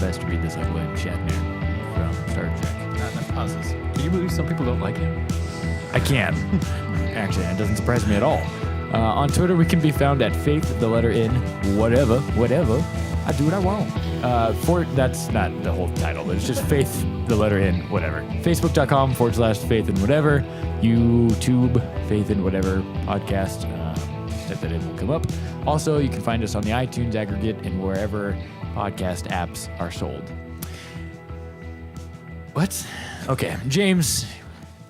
best to read this like William Shatner from Star Trek. Not enough pauses. Can you believe some people don't like him? I can. Actually, it doesn't surprise me at all. On Twitter, we can be found at Faith, the letter in, whatever. I do what I want. That's not the whole title, but it's just Faith, the letter in, whatever. Facebook.com/Faith and whatever. YouTube, Faith and whatever podcast. Type that in, will come up. Also, you can find us on the iTunes aggregate and wherever podcast apps are sold. What? Okay, James,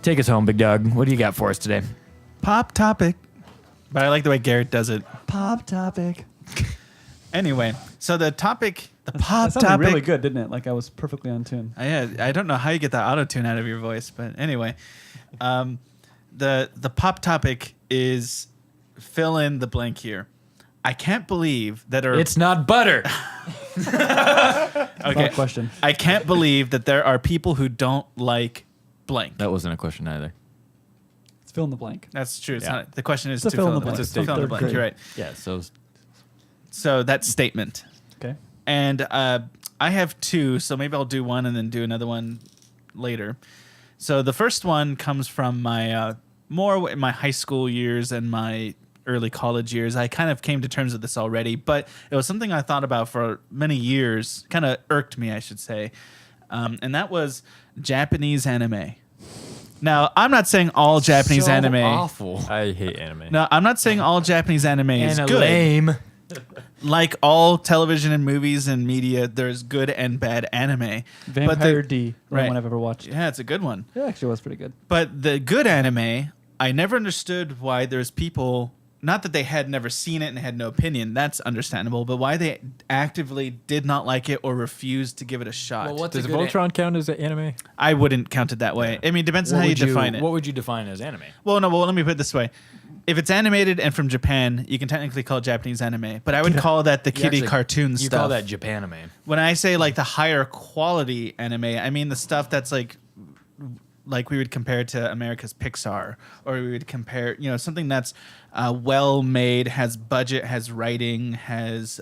take us home, big dog. What do you got for us today? Pop topic. But I like the way Garrett does it. Pop topic. Anyway, so the pop That sounded topic. really good, didn't it? Like I was perfectly on tune. I don't know how you get that auto tune out of your voice, but anyway, the pop topic is fill in the blank here. I can't believe that It's not butter. okay. Question. I can't believe that there are people who don't like blank. That wasn't a question either. It's fill in the blank. That's true. It's Yeah. not. The question is It's to a fill in the blank. blank. Fill in the Third blank. grade. You're right. Yeah, So that statement. Okay. And I have two, so maybe I'll do one and then do another one later. So the first one comes from my more in my high school years and my early college years. I kind of came to terms with this already, but it was something I thought about for many years. Kind of irked me, I should say. And that was Japanese anime. Now, I'm not saying all Japanese anime. Awful. I hate anime. No, I'm not saying all Japanese anime is And good. lame. Like all television and movies and media, there's good and bad anime. Vampire D. The right. only one I've ever watched. Yeah, it's a good one. It actually was pretty good. But the good anime, I never understood why there's people, not that they had never seen it and had no opinion, that's understandable, but why they actively did not like it or refused to give it a shot. Well, what's Does a good Voltron count as an anime? I wouldn't count it that way. I mean, it depends on What how you would define it. What would you define as anime? Well, let me put it this way. If it's animated and from Japan, you can technically call it Japanese anime, but I would call that the kiddie cartoon You stuff. call that Japanime. When I say like the higher quality anime, I mean the stuff that's like we would compare to America's Pixar, or we would compare, something that's well made, has budget, has writing, has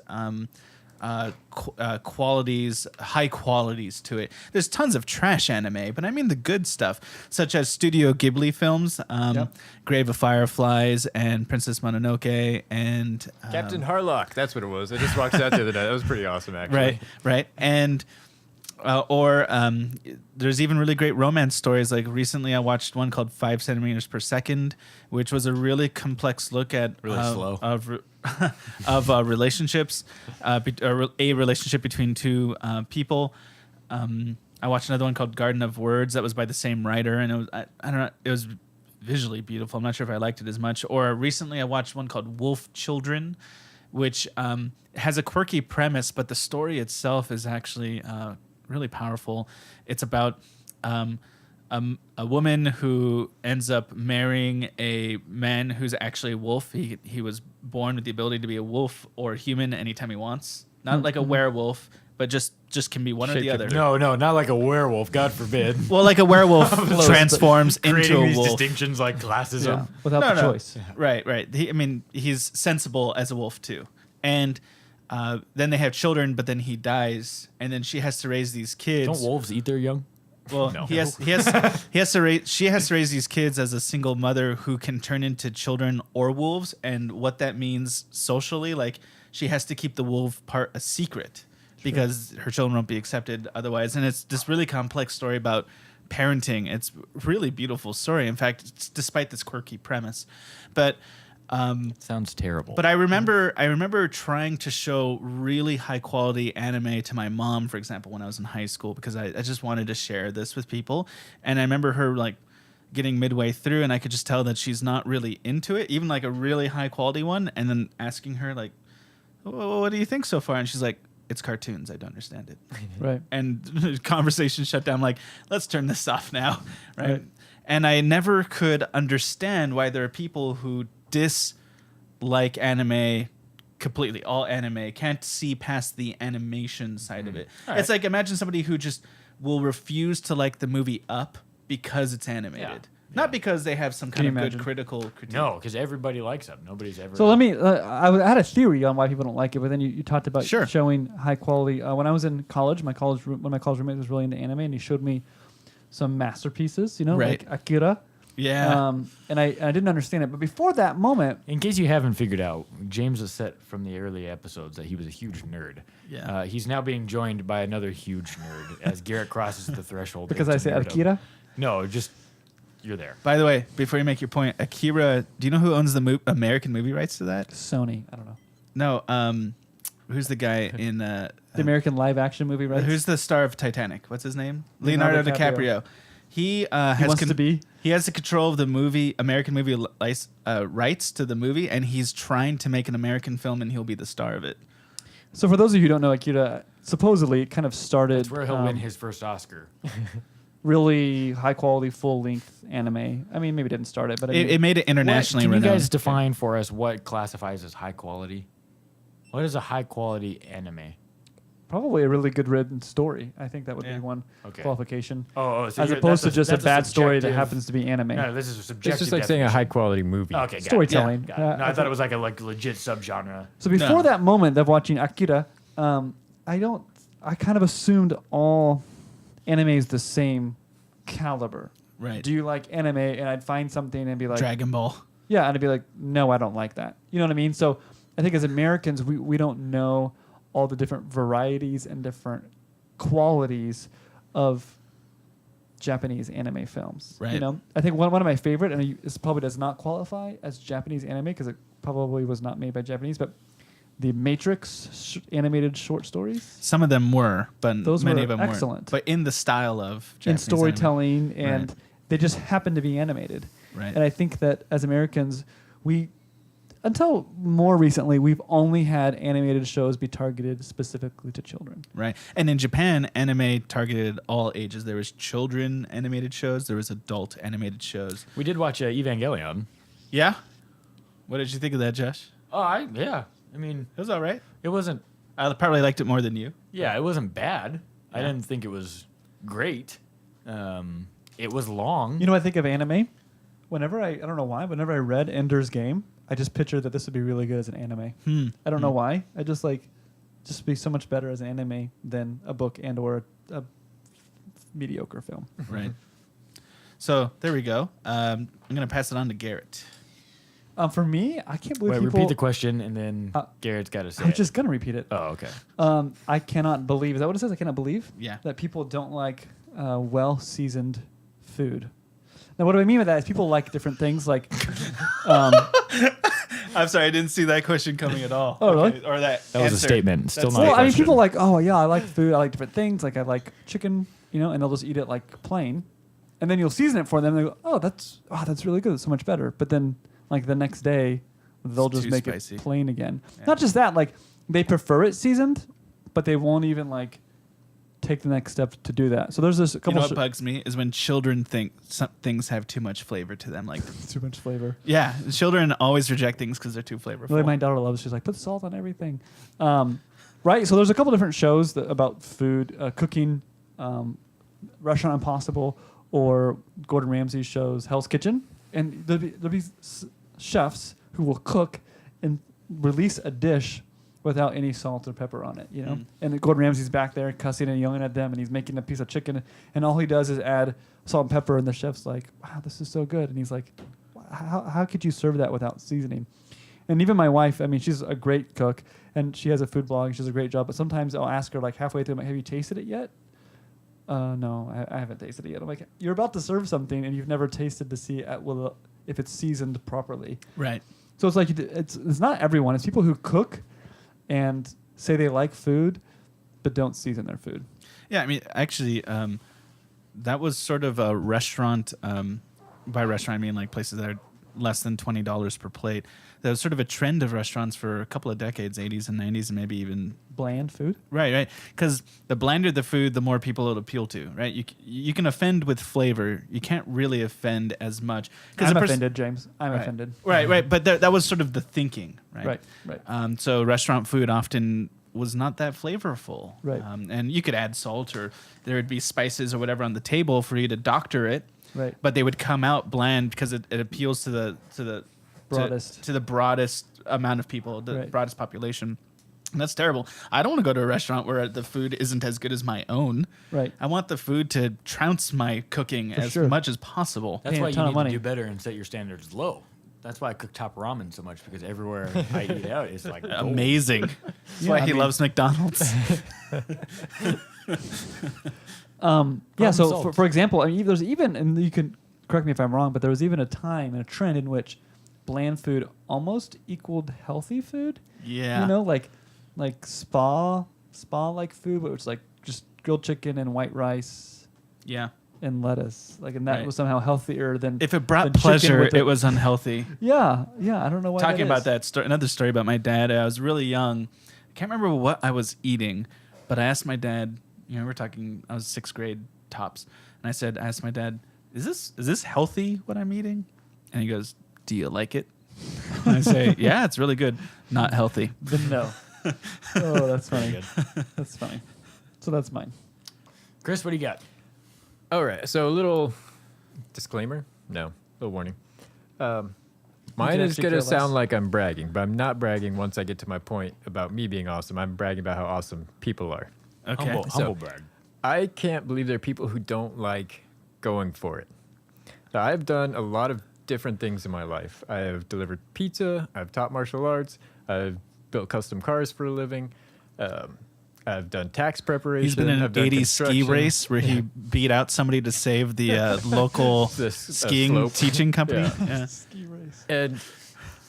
qualities, high qualities to it. There's tons of trash anime, but I mean the good stuff, such as Studio Ghibli films, Grave of Fireflies and Princess Mononoke and Captain Harlock. That's what it was. I just watched that the other day. That was pretty awesome, actually. right. And there's even really great romance stories. Like recently I watched one called 5 centimeters per second, which was a really complex look at Slow. of relationships, a relationship between two people. I watched another one called Garden of Words that was by the same writer, and it was I don't know, it was visually beautiful. I'm not sure if I liked it as much. Or recently I watched one called Wolf Children, which has a quirky premise, but the story itself is actually really powerful. It's about a woman who ends up marrying a man who's actually a wolf. He was born with the ability to be a wolf or human anytime he wants. Not like a werewolf, but just can be one or the other. No, not like a werewolf. God forbid. Well, like a werewolf transforms into Creating a these wolf. distinctions like classism. Without No, the no. choice. Right. He's sensible as a wolf too, and then they have children, but then he dies, and then she has to raise these kids. Don't wolves eat their young? Well, No. he has to raise. She has to raise these kids as a single mother who can turn into children or wolves, and what that means socially, like she has to keep the wolf part a secret because her children won't be accepted otherwise. And it's this really complex story about parenting. It's a really beautiful story. In fact, it's, despite this quirky premise, but. Sounds terrible. But I remember trying to show really high quality anime to my mom, for example, when I was in high school, because I just wanted to share this with people. And I remember her like getting midway through, and I could just tell that she's not really into it, even like a really high quality one. And then asking her like, "What do you think so far?" And she's like, "It's cartoons. I don't understand it." Right. And conversation shut down. Like, let's turn this off now, right? And I never could understand why there are people who dislike anime completely. All anime can't see past the animation side of it. It's like, imagine somebody who just will refuse to like the movie Up because it's animated. Not because they have some Can kind you of imagine? good critical critique. No, because everybody likes them. Nobody's ever. So let me. I had a theory on why people don't like it, but then you talked about Sure. showing high quality. When I was in college, one of my college roommates was really into anime, and he showed me some masterpieces. You know, Right. like Akira. Yeah. And I didn't understand it, but before that moment, In case you haven't figured out, James was set from the early episodes that he was a huge nerd. Yeah. He's now being joined by another huge nerd as Garrett crosses the threshold. because I into said nerdom. Akira, No, just you're there. By the way, before you make your point, Akira, do you know who owns the American movie rights to that? Sony. I don't know. No. Who's the guy in The American live action movie, right? Who's the star of Titanic? What's his name? Leonardo Leonardo DiCaprio. He has wants to be? He has the control of the movie, American movie rights to the movie, and he's trying to make an American film, and he'll be the star of it. So for those of you who don't know, Akira supposedly it kind of started That's where he'll win his first Oscar. really high quality, full length anime. I mean, maybe it didn't start it, but I mean, It made it internationally Can you renowned. guys define for us what classifies as high quality? What is a high quality anime? probably a really good written story. I think that would Yeah. be one Okay. qualification, Oh, so as you're- opposed to that's just a that's bad story that subjective- happens to be anime. No, this is a subjective. It's just like saying a definition. high quality movie. Okay, got it. Storytelling. Got it. No, I I thought it was like a legit subgenre. So before No. that moment of watching Akira, I kind of assumed all anime is the same caliber. Right. Do you like anime? And I'd find something and be like, Dragon Ball. yeah, and I'd be like, no, I don't like that. You know what I mean? So I think as Americans, we don't know all the different varieties and different qualities of Japanese anime films. You Right. know, I think one of my favorite, and this probably does not qualify as Japanese anime because it probably was not made by Japanese, but the Matrix animated short stories Some of them were, but Those many were of them excellent. weren't. But in the style of in Japanese storytelling, and Right. they just happen to be animated. Right. And I think that as Americans, until more recently, we've only had animated shows be targeted specifically to children. Right. And in Japan, anime targeted all ages. There was children animated shows. There was adult animated shows. We did watch Evangelion. Yeah. What did you think of that, Josh? Oh, yeah. I mean, It was all right. it wasn't. I probably liked it more than you. Yeah, it wasn't bad. I Yeah. didn't think it was great. It was long. You know, I think of anime. Whenever I don't know why, whenever I read Ender's Game, I just pictured that this would be really good as an anime. I don't know why. I just be so much better as an anime than a book and or a mediocre film. Right. So there we go. I'm going to pass it on to Garrett. For me, I can't believe Wait, people. repeat the question, and then Uh, Garrett's got to say I was it. just gonna repeat it. Oh, okay. I cannot believe. Is that what it says? I cannot believe. Yeah. That people don't like well seasoned food. Now, what do I mean by that? Is people like different things. Like, I'm sorry, I didn't see that question coming at all. Oh, really? Okay, or that That was a answer. statement. Still That's not a well, I mean, question. people like, oh yeah, I like food. I like different things. Like I like chicken, you know, and they'll just eat it like plain, and then you'll season it for them. And they go, oh, that's really good. It's so much better. But then, like the next day, they'll It's just too make spicy. it plain again. Yeah. Not just that, like they prefer it seasoned, but they won't even like take the next step to do that. So there's this You couple know what bugs me is when children think some things have too much flavor to them. Like, too much flavor. yeah, children always reject things because they're too flavorful. Really, my daughter loves. She's like, put salt on everything. Right. So there's a couple different shows about food, cooking, Restaurant Impossible, or Gordon Ramsay's shows, Hell's Kitchen, and there'll be chefs who will cook and release a dish without any salt or pepper on it, you know. Mm. And Gordon Ramsay's back there cussing and yelling at them, and he's making a piece of chicken, and all he does is add salt and pepper, and the chef's like, "Wow, this is so good," and he's like, how could you serve that without seasoning? And even my wife, I mean, she's a great cook, and she has a food blog, and she does a great job. But sometimes I'll ask her, like halfway through, I'm like, have you tasted it yet? No, I haven't tasted it yet. I'm like, you're about to serve something, and you've never tasted to see if it's seasoned properly. Right. So it's like it's not everyone. It's people who cook and say they like food, but don't season their food. Yeah, I mean, actually, that was sort of a restaurant. By restaurant, I mean like places that are less than $20 per plate. That was sort of a trend of restaurants for a couple of decades, 80s and 90s, and maybe even Bland food. right. Because the blander the food, the more people it'll appeal to. Right. You can offend with flavor. You can't really offend as much. I'm offended, James. I'm Right. offended. Right. But that was sort of the thinking. Right. Right. So restaurant food often was not that flavorful. Right. And you could add salt, or there would be spices or whatever on the table for you to doctor it. Right. But they would come out bland because it appeals to the Broadest. to the broadest amount of people, the Right. broadest population. And that's terrible. I don't want to go to a restaurant where the food isn't as good as my own. Right. I want the food to trounce my cooking as sure. much as possible. That's Paying why a you ton of need money. to do better and set your standards low. That's why I cook top ramen so much, because everywhere I eat out is like gold. Amazing. That's Yeah, why I he mean- loves McDonald's. Yeah. So solved. for example, I mean, there's even, and you can correct me if I'm wrong, but there was even a time and a trend in which bland food almost equaled healthy food. Yeah. You know, like spa like food, but it's like just grilled chicken and white rice Yeah. and lettuce. Like, and that Right. was somehow healthier than If it brought than chicken pleasure, with it was unhealthy. Yeah. I don't know why. Talking about is. that story, another story about my dad. I was really young. I can't remember what I was eating, but I asked my dad. You know, we're talking. I was 6th grade tops, and I asked my dad, "Is this healthy? What I'm eating?" And he goes, "Do you like it?" And I say, "Yeah, it's really good. Not healthy." Then no. Oh, that's funny. That's funny. So that's mine. Chris, what do you got? All right. So a little disclaimer. No, a little warning. Mine is actually going to care less. sound like I'm bragging, but I'm not bragging once I get to my point about me being awesome. I'm bragging about how awesome people are. Okay. Humble, So- humble brag. I can't believe there are people who don't like going for it. Now, I've done a lot of different things in my life. I have delivered pizza. I've taught martial arts. I've built custom cars for a living. I've done tax preparation. He's been in I've an done 80s ski construction. race where he beat out somebody to save the local skiing slope. teaching company. Yeah. Yeah. Ski race. And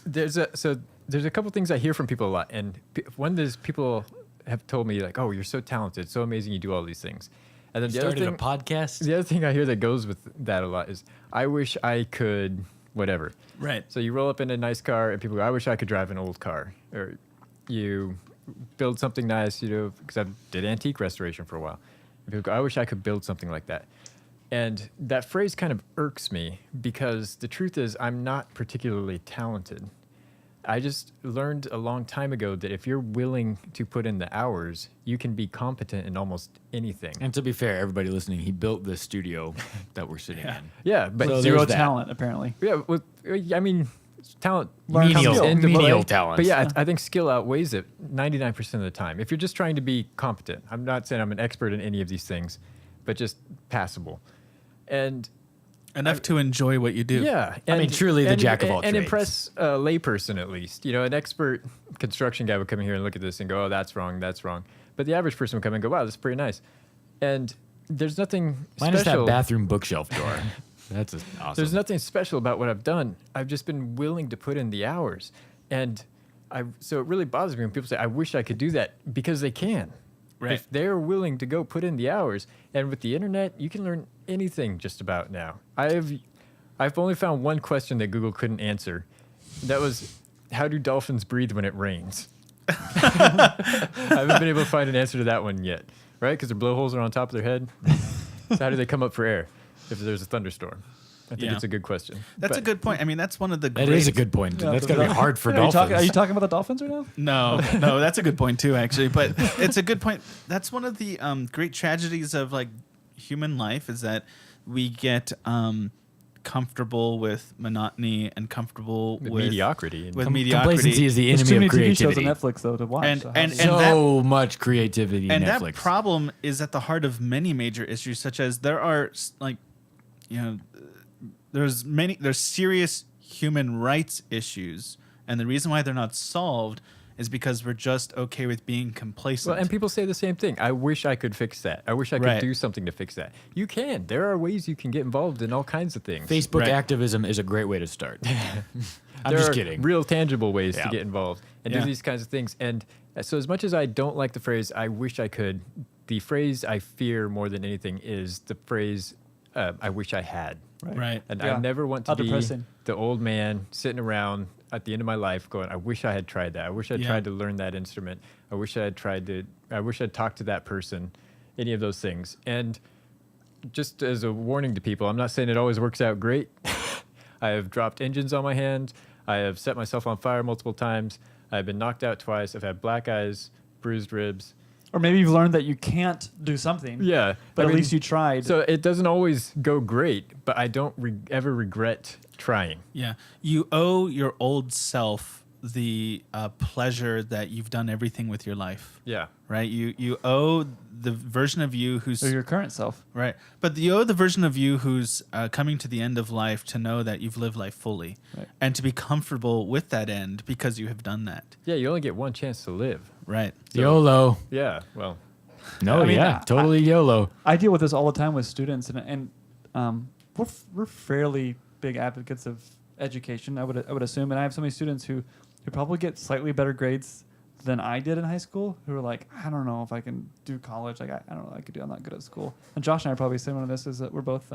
there's a couple things I hear from people a lot, and one of those people have told me like, "Oh, you're so talented, so amazing, you do all these things." And then the other Started thing, a podcast. the other thing I hear that goes with that a lot is, "I wish I could whatever." Right. So you roll up in a nice car, and people go, "I wish I could drive an old car," or you build something nice, you know, because I did antique restoration for a while. And people go, "I wish I could build something like that." And that phrase kind of irks me because the truth is I'm not particularly talented. I just learned a long time ago that if you're willing to put in the hours, you can be competent in almost anything. And to be fair, everybody listening, he built this studio that we're sitting in. Yeah, but So Zero there's that. talent, apparently. yeah, well, I mean, talent Learn comes skill. into Menial play. talents. But yeah, I think skill outweighs it 99% of the time. If you're just trying to be competent, I'm not saying I'm an expert in any of these things, but just passable. And Enough to enjoy what you do. yeah, I mean, truly the jack of all and trades. impress a layperson at least. You know, an expert construction guy would come in here and look at this and go, "Oh, that's wrong, that's wrong." But the average person would come in and go, "Wow, that's pretty nice." And there's nothing Mine is that special. bathroom bookshelf drawer. That's awesome. There's nothing special about what I've done. I've just been willing to put in the hours, and so it really bothers me when people say, "I wish I could do that," because they can. Right. If they're willing to go put in the hours, and with the internet, you can learn anything just about now. I've only found one question that Google couldn't answer. That was, how do dolphins breathe when it rains? I haven't been able to find an answer to that one yet, right? Because their blowholes are on top of their head. So how do they come up for air if there's a thunderstorm? I think Yeah. it's a good question. That's a But- good point. I mean, that's one of the That great... is a good point. Yeah, That's but going to be hard for Are you, dolphins. are you talking about the Dolphins right now? No, that's a good point too, actually. But it's a good point. That's one of the great tragedies of like human life is that we get comfortable with monotony and comfortable with mediocrity. With Com- mediocrity. Complacency is the There's too enemy many of TV shows on creativity. Netflix though to watch. And- so and- how- So much creativity in And Netflix. that problem is at the heart of many major issues, such as there are like, you know, there's serious human rights issues, and the reason why they're not solved is because we're just okay with being complacent. Well, and people say the same thing. I wish I could fix that. I wish I could Right. do something to fix that. You can. There are ways you can get involved in all kinds of things. Facebook Right. activism is a great way to start. I'm there just are kidding. real tangible ways Yeah. to get involved and Yeah. do these kinds of things. And so as much as I don't like the phrase, I wish I could, the phrase I fear more than anything is the phrase, I wish I had. right. And Yeah. I never want to How be depressing. the old man sitting around at the end of my life going, I wish I had tried that. I wish I'd Yeah. tried to learn that instrument. I wish I'd talked to that person, any of those things. And just as a warning to people, I'm not saying it always works out great. I have dropped engines on my hand. I have set myself on fire multiple times. I've been knocked out twice. I've had black eyes, bruised ribs. Or maybe you've learned that you can't do something. Yeah, But I at mean, least you tried. So it doesn't always go great, but I don't ever regret trying. Yeah. You owe your old self the pleasure that you've done everything with your life, Yeah. right? You owe the version of you who's or your current self. right, but you owe the version of you who's coming to the end of life to know that you've lived life fully, Right. and to be comfortable with that end because you have done that, Yeah, you only get one chance to live. right? YOLO. Yeah, well, No, I mean, yeah, totally YOLO. I deal with this all the time with students, and we're fairly big advocates of education. I would assume, and I have so many students who probably get slightly better grades than I did in high school, who are like, I don't know if I can do college. Like I don't know, I'm not good at school. And Josh and I are probably similar to this. Is that we're both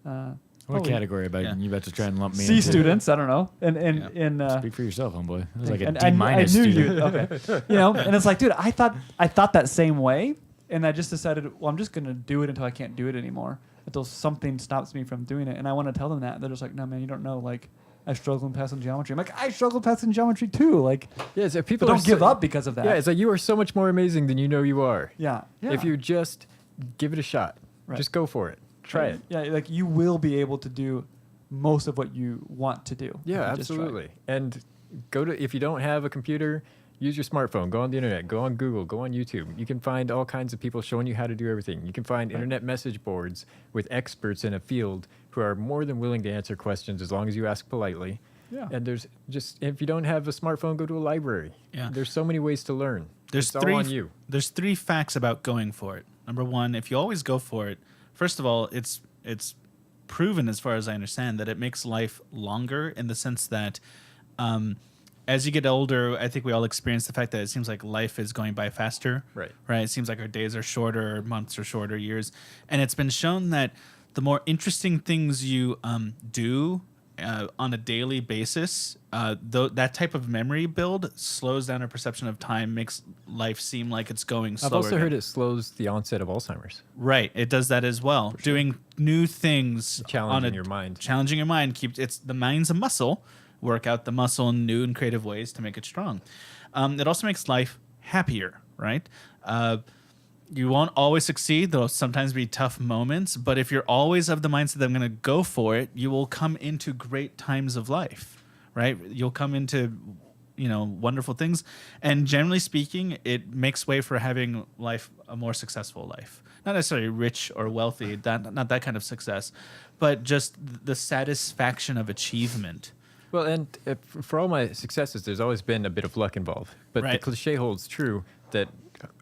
What probably category about Yeah. you about to try and lump me C into? students. I don't know, and Yeah. in Speak for yourself, homeboy. It was like a and D minus I knew student. you. Okay, and it's like, dude, I thought that same way, and I just decided, well, I'm just gonna do it until I can't do it anymore, until something stops me from doing it. And I want to tell them that. They're just like, no, man, you don't know. Like, I struggle in passing geometry. I'm like, I struggle passing geometry too. Like, yeah, so people but are don't give so- up because of that. Yeah, it's like you are so much more amazing than you know you are. yeah. If you just give it a shot, Right. just go for it. Try it. Yeah, like you will be able to do most of what you want to do. Yeah, if you just try. absolutely. And if you don't have a computer, use your smartphone. Go on the internet. Go on Google. Go on YouTube. You can find all kinds of people showing you how to do everything. You can find internet message boards with experts in a field who are more than willing to answer questions as long as you ask politely. Yeah. And there's just, if you don't have a smartphone, go to a library. Yeah. There's so many ways to learn. There's it's three. all on you. There's 3 facts about going for it. Number one, if you always go for it, first of all, it's proven, as far as I understand, that it makes life longer in the sense that as you get older, I think we all experience the fact that it seems like life is going by faster. Right. Right. It seems like our days are shorter, months are shorter, years, and it's been shown that the more interesting things you do on a daily basis, that type of memory build slows down our perception of time, makes life seem like it's going slower. I've also again. heard it slows the onset of Alzheimer's. Right, it does that as well. Doing new things, Challenging your mind. challenging your mind. The mind's a muscle. Work out the muscle in new and creative ways to make it strong. It also makes life happier. Right. You won't always succeed. There'll sometimes be tough moments, but if you're always of the mindset that I'm going to go for it, you will come into great times of life, right? You'll come into, wonderful things. And generally speaking, it makes way for having a more successful life. Not necessarily rich or wealthy, not that kind of success, but just the satisfaction of achievement. Well, and for all my successes, there's always been a bit of luck involved. But the Right. cliche holds true that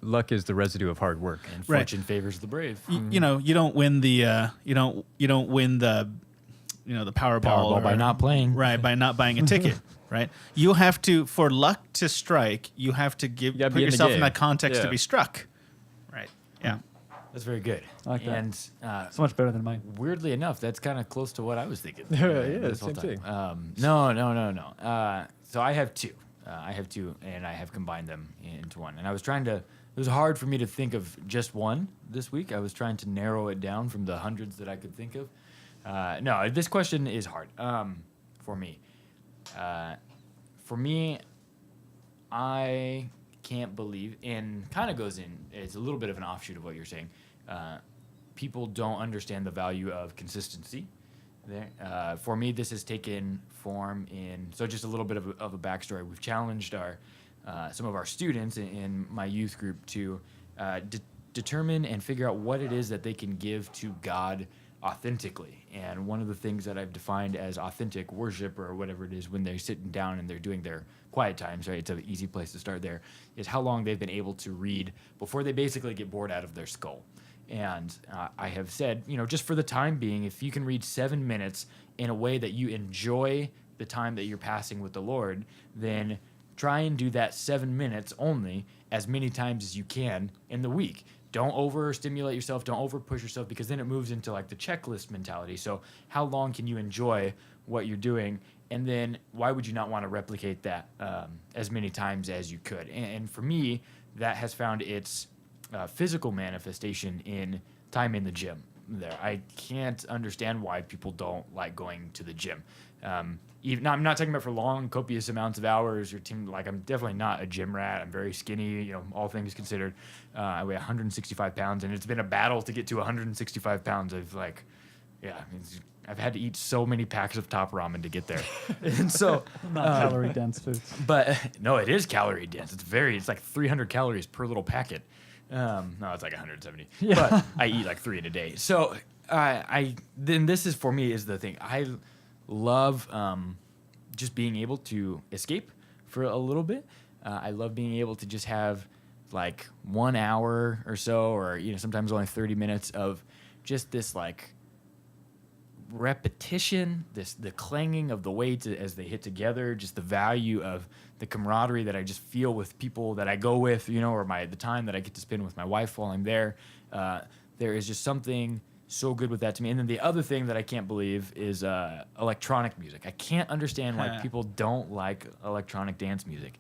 luck is the residue of hard work. And Right. fortune favors the brave. You don't win the you don't win the Powerball Powerball by not playing. right, by not buying a ticket, right? You have to, for luck to strike, you have to gotta put be in the yourself in game. that context to Yeah. be struck, right? Yeah. That's very good. I like that. And So much better than mine. weirdly enough, that's kind of close to what I was thinking. Yeah, this whole same time. thing. No. So I have 2. And I have combined them into one. And I was trying to. It was hard for me to think of just one this week. I was trying to narrow it down from the hundreds that I could think of. No, this question is hard for me. For me, I can't believe, and kind of goes in, it's a little bit of an offshoot of what you're saying. People don't understand the value of consistency. There, for me, this has taken form in, so just a little bit of a backstory. We've challenged some of our students in my youth group to determine and figure out what it is that they can give to God authentically. And one of the things that I've defined as authentic worship, or whatever it is when they're sitting down and they're doing their quiet times, right? It's an easy place to start there, is how long they've been able to read before they basically get bored out of their skull. And I have said, just for the time being, if you can read 7 minutes in a way that you enjoy the time that you're passing with the Lord, then try and do that 7 minutes only as many times as you can in the week. Don't overstimulate yourself. Don't overpush yourself, because then it moves into like the checklist mentality. So how long can you enjoy what you're doing? And then why would you not want to replicate that as many times as you could? And for me, that has found its physical manifestation in time in the gym. there. I can't understand why people don't like going to the gym. Even, I'm not talking about for long, copious amounts of hours. I'm definitely not a gym rat. I'm very skinny, all things considered. I weigh 165 pounds, and it's been a battle to get to 165 pounds. I've had to eat so many packs of Top Ramen to get there. And so, Not calorie dense foods. but no, it is calorie dense. It's like 300 calories per little packet. No, it's like 170. Yeah. But I eat like 3 in a day. So then this is for me is the thing. I love just being able to escape for a little bit. I love being able to just have like 1 hour or so, or sometimes only 30 minutes of just this like repetition, the clanging of the weights as they hit together, just the value of the camaraderie that I just feel with people that I go with, or the time that I get to spend with my wife while I'm there. There is just something so good with that to me. And then the other thing that I can't believe is electronic music. I can't understand why people don't like electronic dance music.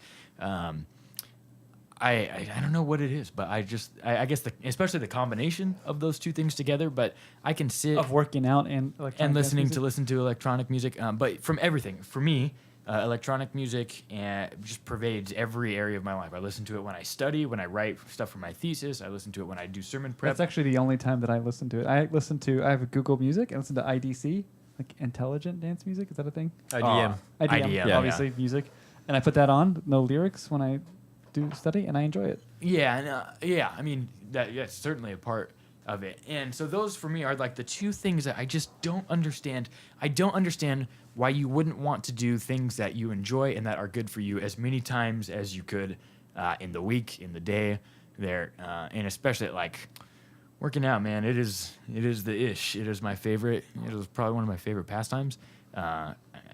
I don't know what it is, but I guess especially the combination of those two things together. But I can sit Of working out and electronic dance music? listen to electronic music. But from everything, for me, electronic music just pervades every area of my life. I listen to it when I study, when I write stuff for my thesis. I listen to it when I do sermon prep. That's actually the only time that I listen to it. I have a Google Music and listen to IDC, like intelligent dance music. Is that a thing? IDM. IDM, yeah. Obviously music. And I put that on, no lyrics, when I do study, and I enjoy it. Yeah, and, I mean, that's certainly a part of it. And so those for me are like the two things that I just don't understand. I don't understand why you wouldn't want to do things that you enjoy and that are good for you as many times as you could in the week, in the day there. And especially like working out, man, it is the ish. It is my favorite. It is probably one of my favorite pastimes.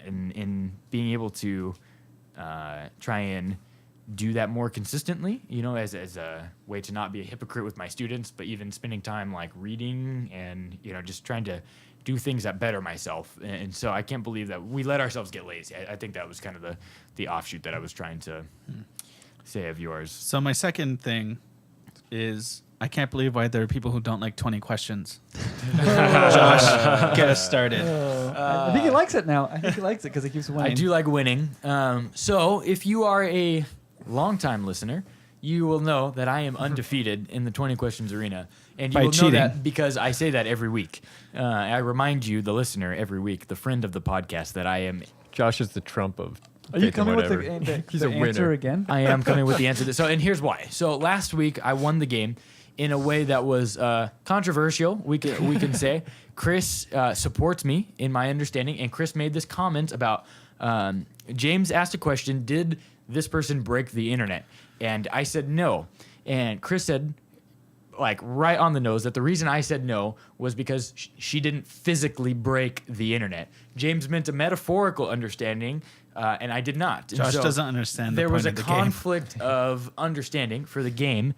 In being able to try and do that more consistently, as a way to not be a hypocrite with my students, but even spending time like reading and, just trying to do things that better myself. And so I can't believe that we let ourselves get lazy. I think that was kind of the offshoot that I was trying to say of yours. So my second thing is I can't believe why there are people who don't like 20 questions. Josh, get us started. I think he likes it now. I think he likes it because he keeps winning. I do like winning. So if you are a longtime listener, you will know that I am undefeated in the 20 questions arena. And you By will cheating. know that because I say that every week. I remind you, the listener, every week, the friend of the podcast, that I am Josh is the Trump of. Are you faith and coming with whatever. He's the a answer winner. again? I am coming with the answer. And here's why. So last week I won the game in a way that was controversial. We can say Chris supports me in my understanding, and Chris made this comment about James asked a question: did this person break the internet? And I said no, and Chris said, like right on the nose, that the reason I said no was because she didn't physically break the internet. James meant a metaphorical understanding, and I did not. And Josh so doesn't understand the there point was a of the game. conflict of understanding for the game.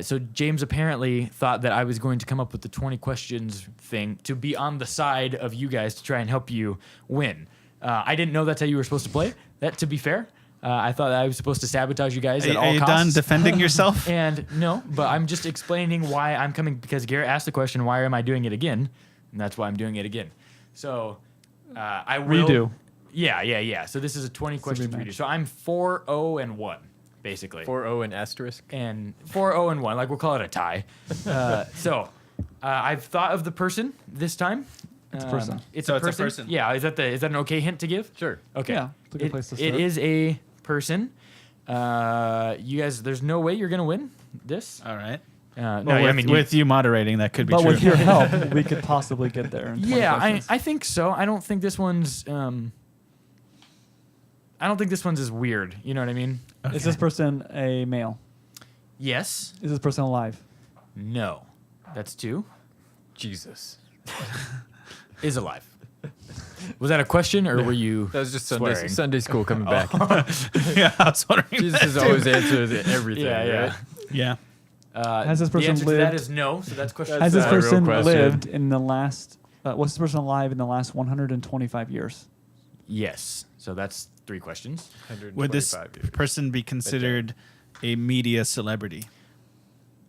So James apparently thought that I was going to come up with the 20 questions thing to be on the side of you guys to try and help you win. I didn't know that's how you were supposed to play. That, to be fair, I thought that I was supposed to sabotage you guys at all Are you costs. done defending yourself? And no, but I'm just explaining why I'm coming, because Garrett asked the question, why am I doing it again? And that's why I'm doing it again. So I will. Redo. Yeah. So this is a 20 questions rematch. redo. So I'm 4-0-1, basically. 4-0 and asterisk. And 4-0-1, like we'll call it a tie. So I've thought of the person this time. It's a person. It's So a it's a person. person. Yeah. Is that an okay hint to give? Sure. Okay. Yeah, it's a good place to It start. is a person. You guys, there's no way you're gonna win this. All right. No, Well, I mean, with you moderating, that could be But true. with your help, we could possibly get there. In 20 yeah, questions. I think so. I don't think this one's. I don't think this one's as weird. You know what I mean? Is this person a male? Yes. Is this person alive? No. That's 2. Jesus. Is alive. Was that a question, or were you? That was just swearing? Sunday school coming back. Yeah, I was wondering. Jesus that has too. always answered everything. Yeah. Right? Yeah. Has this The person answer to that lived- is no. So that's question. Has this not a real person question. lived in the last? Was this person alive in the last 125 years? Yes. So that's 3 questions. Would this 125 years. person be considered a media celebrity?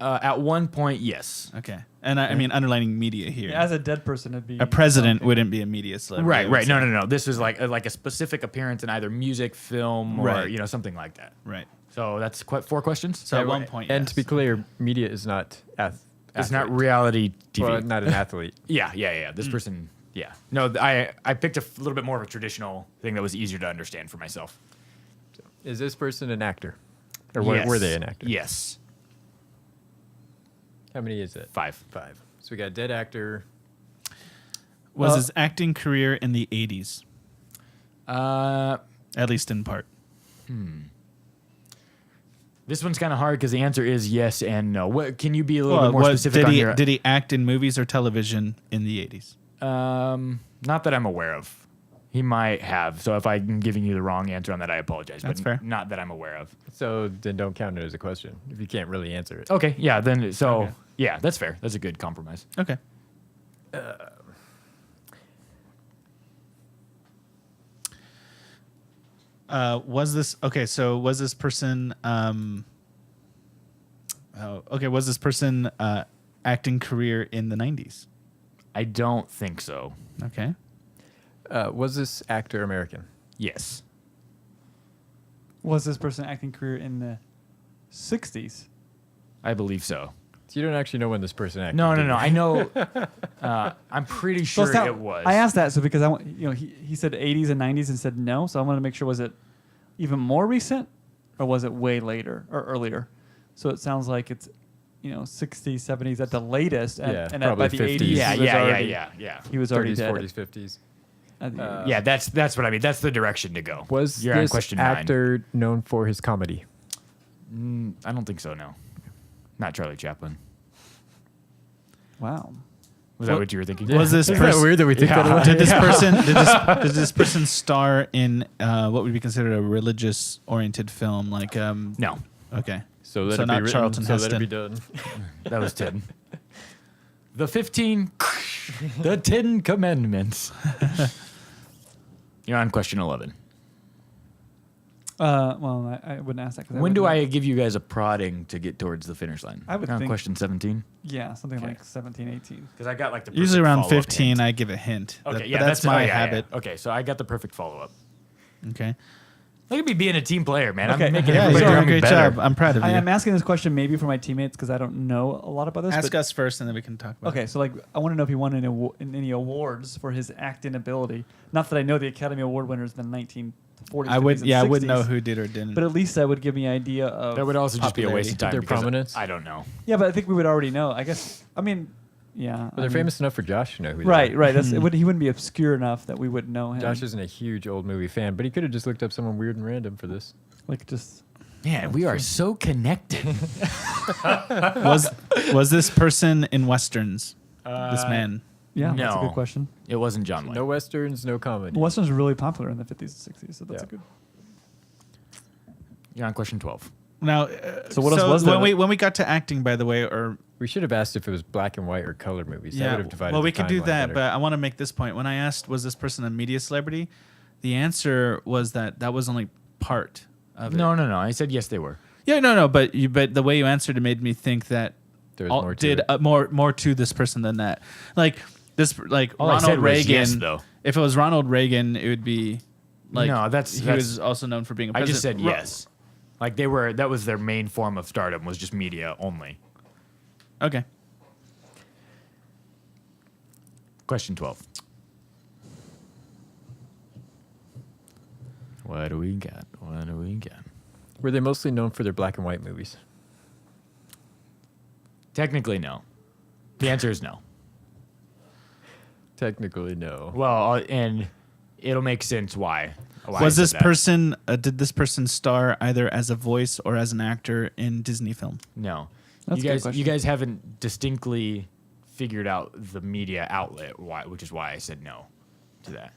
At one point, yes. Okay. And I mean, underlining media here. As a dead person, it'd be A president something. wouldn't be a media celebrity. I Right, would right. say. No. This is like a specific appearance in either music, film, or Right. something like that. Right. So that's 4 questions. So at one point, And yes. to be clear, media is not It's not athlete. reality TV. Well, not an athlete. Yeah. This person, yeah. No, I picked a little bit more of a traditional thing that was easier to understand for myself. Is this person an actor? Or were they an actor? Yes. How many is it? 5. 5. So we got dead actor. was his acting career in the 80s, Uh, at least in part. this one's kind of hard because the answer is yes and no. What can you be a little bit more specific on your? Did he act in movies or television in the 80s? Not that I'm aware of. He might have. So if I'm giving you the wrong answer on that, I apologize. That's but fair. Not that I'm aware of. So then don't count it as a question if you can't really answer it. Okay. Yeah. Then so Okay. yeah, that's fair. That's a good compromise. Okay. Was this okay? So was this person? Was this person acting career in the 90s? I don't think so. Okay. Was this actor American? Yes. Was this person acting career in the 60s? I believe so. So you don't actually know when this person acted. No. do you? I know. I'm pretty So sure it's not- it was. I asked that so because I want he said 80s and 90s and said no, so I want to make sure was it even more recent or was it way later or earlier? So it sounds like it's 60s, 70s at the latest, and, Yeah, and probably by the 50s. 80s Yeah. he was already, Yeah. he was already 30s, dead. 40s, 50s. Yeah. That's what I mean. That's the direction to go. Was You're on this question 9. actor known for his comedy? I don't think so. No. Not Charlie Chaplin. Wow. Was that what you were thinking? Was this Isn't that person? weird that we think that? alike? Did this person? Did this person star in what would be considered a religious-oriented film? Like No. Okay. So let So it not be written. Charlton so let it be Heston. done. That was 10. The 15. The 10 Commandments. You're on question 11. Well, I wouldn't ask that. 'cause When do wouldn't I know. give you guys a prodding to get towards the finish line? I would You're on think- question 17. Yeah, something Okay. like 17, 18. Because I got like the Usually perfect around follow-up 15, hint. I give a hint. Okay, But yeah, that's my oh, yeah, habit. yeah. Okay, so I got the perfect follow-up. Okay. Look at me being a team player, man. Okay. I'm making Yeah, everybody you're doing a around me great better. job. I'm proud of you. I am asking this question maybe for my teammates because I don't know a lot about this. Ask but, us first, and then we can talk about Okay, so like I want to know if he won any awards for his acting ability. Not that I know the Academy Award winners in the 1940s. it. I would. 50s, and Yeah, I wouldn't know 60s, who did or didn't. But at least that would give me an idea of. That would also just be a waste of time. Their because prominence? I don't know. Yeah, but I think we would already know. I guess. I mean, yeah. Well, I they're mean- famous enough for Josh to know who they Right, are. right. That's it. He wouldn't be obscure enough that we wouldn't know him. Josh isn't a huge old movie fan, but he could have just looked up someone weird and random for this. like just. Man, we are so connected. was this person in westerns? This man. Yeah, that's a No. good question. It wasn't John Wayne. No westerns, no comedy. Westerns were really popular in the 50s and 60s, so that's Yeah. a good. You're on question 12. Now, So what else was there? when we got to acting, by the way, or We should have asked if it was black and white or color movies. That would have divided. well, we the could do timeline that, better. but I want to make this point. When I asked, was this person a media celebrity? The answer was that was only part of it. No. I said yes, they were. Yeah, no, but the way you answered it made me think that There was more to did it. more to this person than that. Like All I Ronald said was Reagan. yes, though. If it was Ronald Reagan, it would be like No, he was also known for being a I president. just said yes. Like that was their main form of stardom, was just media only. Okay. Question 12. What do we got? Were they mostly known for their black and white movies? Technically, no. The answer is no. Technically, no. Well, and it'll make sense why. Was this person? Did this person star either as a voice or as an actor in Disney film? No. That's a good You question. guys haven't distinctly figured out the media outlet, which is why I said no to that.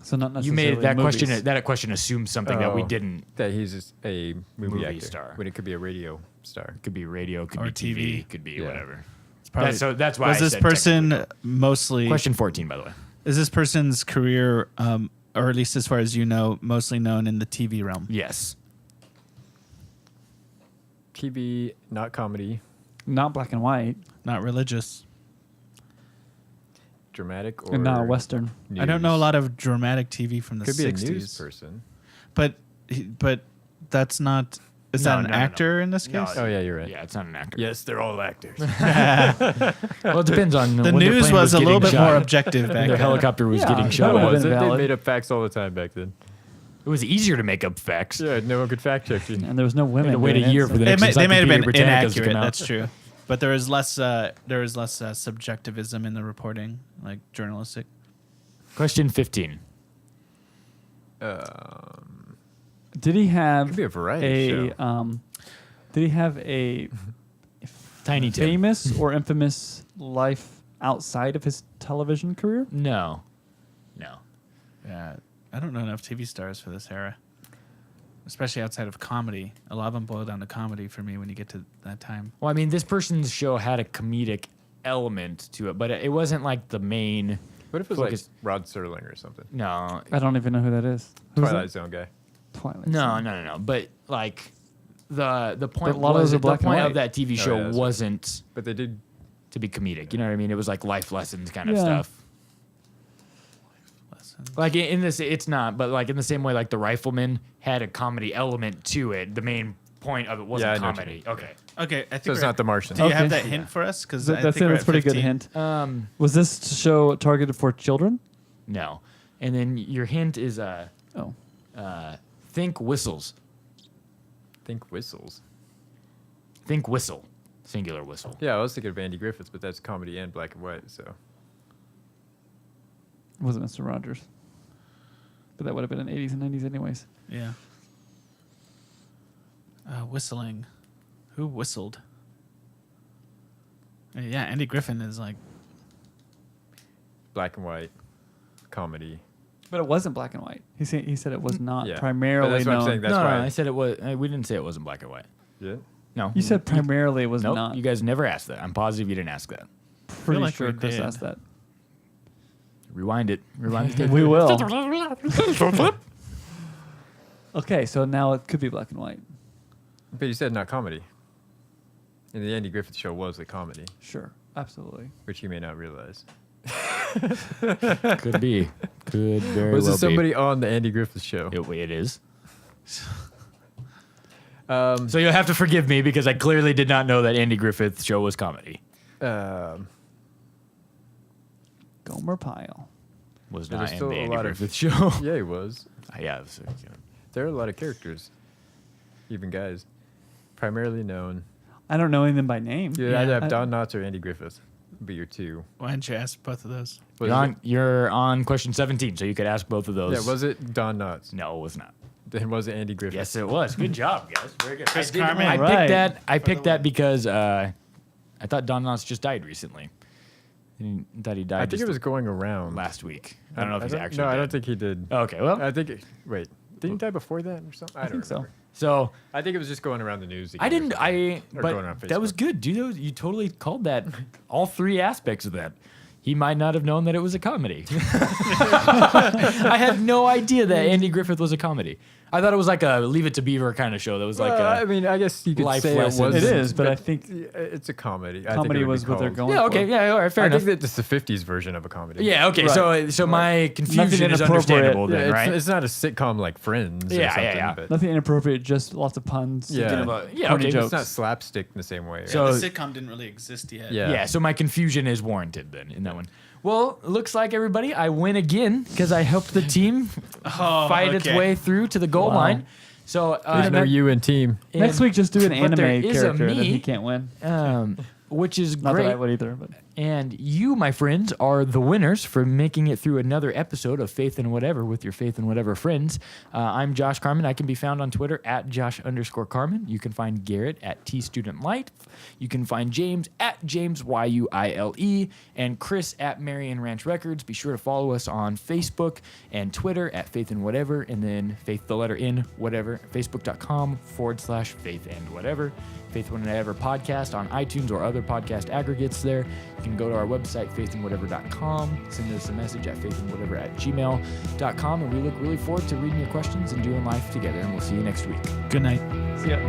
So not You necessarily made that movies. question. That question assumes something that we Oh. didn't. That he's just a movie actor star. when it could be a radio star. Could be radio, could Or be TV, TV. could be Yeah. whatever. Probably- That's why. Was I this said person technically mostly? no. Question 14, by the way. Is this person's career, or at least as far as you know, mostly known in the TV realm? Yes. TV, not comedy. Not black and white, Not religious. Dramatic or and not Western. I don't know a news? lot of dramatic TV from the Could be a 60s. news person. But that's not. Is No, that an no, no, actor in this No, case? Oh yeah, you're right. Yeah, it's not an actor. Yes, they're all actors. Well, it depends on The when their news plane was a little getting bit more shot. objective back Their then. helicopter was Yeah, getting that shot. would've It been They valid. made up facts all the time back then. was easier to make up facts. Yeah, no one could fact check you. And there was no women. Had to wait a doing it, year so- for the They next may have been Encyclopedia Britannicas to inaccurate. come out. That's true. But there was less subjectivism in the reporting, like journalistic. Question 15. Did he have Could be a variety a show. Did he have a Tiny Tim. famous or infamous life outside of his television career? No. No. Yeah, I don't know enough TV stars for this era, especially outside of comedy. A lot of them boil down to comedy for me when you get to that time. Well, I mean, this person's show had a comedic element to it, but it wasn't like the main. What if it was focus- like Rod Serling or something? No. I don't even know who that is. Who's Twilight that? Zone guy. Twilight. No, no. But like the point But a lot of those was are the black and point white. of that TV Oh, show yeah, that's right. wasn't But they did. to be comedic. You know what I mean? It was like life lessons kind of Yeah. stuff. Listen. Like in this, it's not, but like in the same way, like the Rifleman had a comedy element to it. The main point of it Yeah, wasn't I know what you comedy. mean. Okay. Okay, I think So it's we're- not The Martian. Do you Okay. have that hint for us? Because That's a pretty good hint. Was this show targeted for children? No. And then your hint is Oh, think whistles. Think whistles. Think whistle. Singular whistle. Yeah, I was thinking of Andy Griffith, but that's comedy and black and white. So it wasn't Mr. Rogers. But that would have been in 80s and 90s anyways. Yeah. Whistling. Who whistled? Yeah, Andy Griffin is like. black and white comedy. But it wasn't black and white. He said it was not Yeah. But primarily that's what I'm known. saying. That's no, why. I said it was. We didn't say it wasn't black and white. Yeah. No. You said primarily it was Nope. not. You guys never asked that. I'm positive you didn't ask that. Pretty like sure we Chris did. asked that. Rewind it. Rewind the tape. We will. Okay, so now it could be black and white. But you said not comedy. And the Andy Griffith Show was a comedy, Sure, absolutely. which you may not realize. Could be. Could very Was well it somebody on the Andy Griffith Show? be. It is. Um, So you'll have to forgive me because I clearly did not know that Andy Griffith's show was comedy. um, Gomer Pyle. Was But not there's in still the a Andy lot of- Griffith show. yeah, he was. Yeah. So, There are a lot of characters, even guys, primarily known. I don't know anything by name. You either I- have Don Knotts or Andy Griffith. Be your two. Why didn't you ask both of those? Was you're on question 17, so you could ask both of it, those. yeah, was it Don Knotts? No, it was not. Then was it Andy Griffith? Yes, it was. Good job, guys. Very good. Chris I did- Carmen. I Right. picked that. I picked that because I thought Don Knotts just died recently. I thought he died. I think just it was going around. last week. I don't know if he's actually. No, I dead. don't think he did. Okay, well, I think. Wait, didn't he die before that or something? I don't think so. remember. so I think it was just going around the news. I again or didn't. something. I Or going on but that was Facebook. good, dude. You totally called that. All three aspects of that. He might not have known that it was a comedy. I had no idea that Andy Griffith was a comedy. I thought it was like a Leave It to Beaver kind of show. That was like Well, I a, mean, I guess you could life say lessons. it was. It is, but I think it's a comedy. I think comedy it would was be what they're called. going yeah. Okay. for. Yeah. All right. Fair I enough. think that it's the '50s version of a comedy. Yeah. Okay. Right. So my confusion is inappropriate. understandable Yeah, then, it's, right? it's not a sitcom like Friends. Yeah, or yeah, something, yeah. But Nothing inappropriate, just lots of puns. Yeah. you know, But- yeah. corny Okay. jokes. it's not slapstick in the same way. So- the sitcom didn't really exist yet. Yeah. Yeah, so my confusion is warranted then in that one. Well, looks like everybody, I win again because I helped the team fight its okay. way through to the goal Wow. line. So There's no you in team. Next week, just do an but there anime is a character, and then me. he can't win. which is Not great. that I would either, but And you, my friends, are the winners for making it through another episode of Faith in Whatever with your Faith in Whatever friends. I'm Josh Carmen. I can be found on Twitter at Josh_Carmen. You can find Garrett at TStudentLife. You can find James at JamesYuile and Chris at Marion Ranch Records. Be sure to follow us on Facebook and Twitter at Faith in Whatever, and then Faith the letter in whatever, Facebook.com/Faith and Whatever. Faith in Whatever podcast on iTunes or other podcast aggregates there. You can go to our website, faithinwhatever.com, send us a message at faithinwhatever@gmail.com, and we look really forward to reading your questions and doing life together, and we'll see you next week. Good night. see ya.